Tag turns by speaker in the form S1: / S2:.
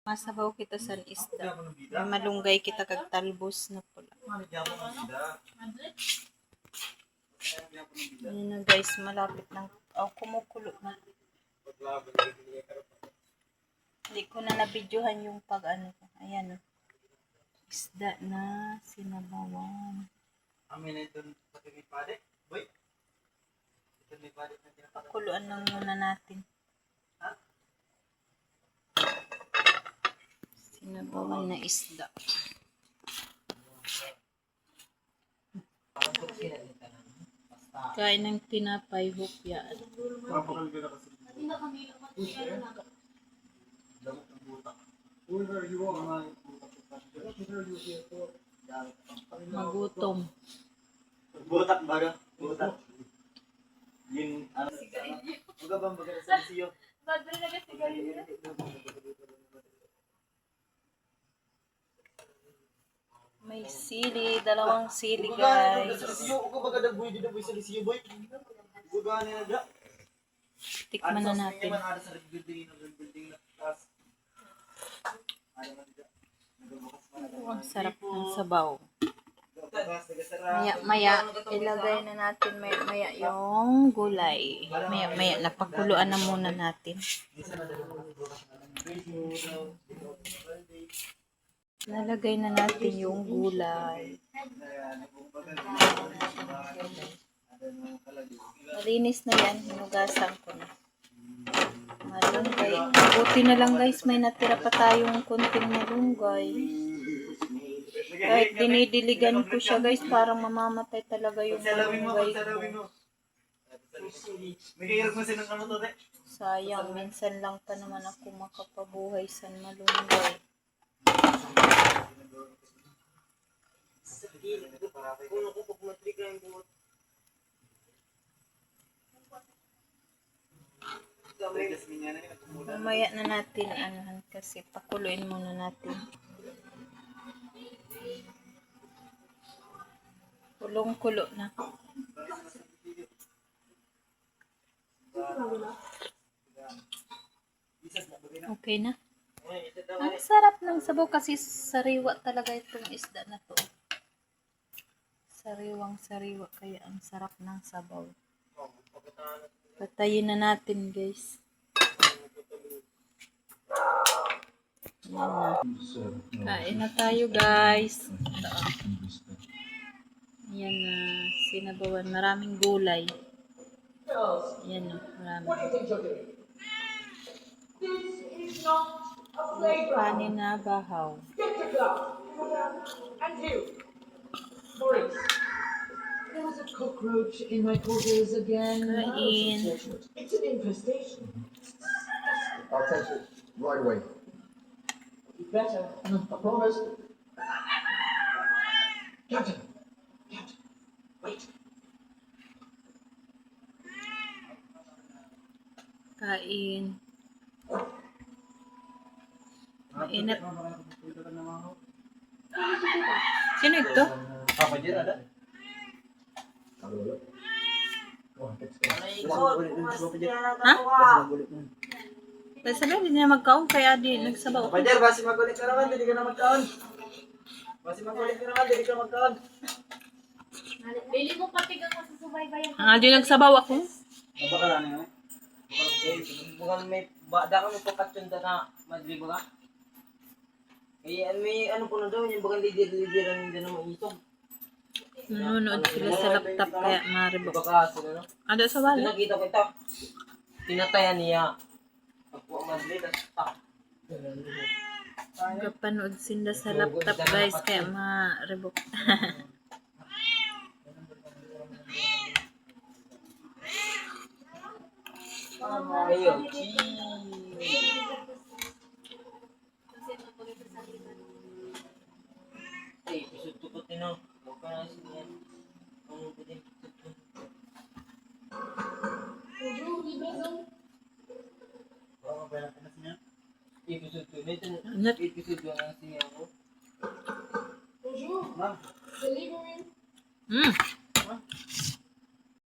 S1: Masabaw kita sa isda. May malunggay kita kag talbos na pula. Ayan na guys, malapit ng kumukulo na. Hindi ko na nabidyohan yung pag ano ko. Ayan o. Isda na sinabawan.
S2: Amin na ito may pade. Boy. Ito may pade na tinapad.
S1: Pakuluan lang muna natin. Sinabawan na isda. Kain ng tinapay, hupya. Magutom.
S2: Butak baga. Butak. Yung ano. Huwag bang baga sa siyo.
S3: Badre na kasi galing.
S1: May sili, dalawang sili guys.
S2: Huwag baga dagboy din boy sa siyo boy. Huwag na da.
S1: Tikman na natin. Ang sarap ng sabaw. Maya ilagay na natin maya yung gulay. Maya napakuluan na muna natin. Nalagay na natin yung gulay. Malinis na yan, hinugasan ko na. Malunggay. Buti na lang guys, may natira pa tayong konting malunggay. Kahit dinidiligan ko siya guys, parang mamamatay talaga yung malunggay ko. Sayang, minsan lang pa naman ako makapabuhay sa malunggay. Mamaya na natin anuhan kasi pakuluin muna natin. Kulong-kulo na. Okay na. Ang sarap ng sabaw kasi sariwa talaga itong isda na to. Sariwang-sariwa kaya ang sarap ng sabaw. Patayin na natin guys. Yan na. Kain na tayo guys. Yan na. Sinabawan. Maraming gulay. Yan na. Maraming. Kanin na bahaw.
S4: There was a cockroach in my quarters again.
S1: Kain.
S4: It's an infestation.
S5: I'll take it right away.
S4: You better. I promise. Captain. Captain. Wait.
S1: Kain. Mainit. Sino ito?
S2: Apa dia ada?
S1: Ha? Sabi din niya magkaon kaya di nagsabaw.
S2: Pajar, basi magulit ka naman, hindi ka na magkaon. Basi magulit ka naman, hindi ka magkaon.
S3: Bili mo patigang mo sa subaybayan.
S1: Di nagsabaw ako.
S2: Baka lang yun. Bukan may bada ka may pakatyon na madri ba ka? May ano po na daw, yung bagang lidir-lidiran hindi na maitog.
S1: Nanonood sila sa laptop kaya maribok.
S2: Baka sila no?
S1: Ano sa wala?
S2: Nakita ko ito. Tinatayan niya. Pagpuan madri, tapos
S1: Kapanood sila sa laptop guys kaya maribok.
S2: Ayun. Eh, pisut tukot din no. Huwag ka na siya. Ang pwede pisut. Baka ba natin na siya? Episode 2.
S1: Net.
S2: Episode 2 na siya ako.
S4: Bonjour.
S2: Ma'am.
S4: Delivery.
S1: Hmm.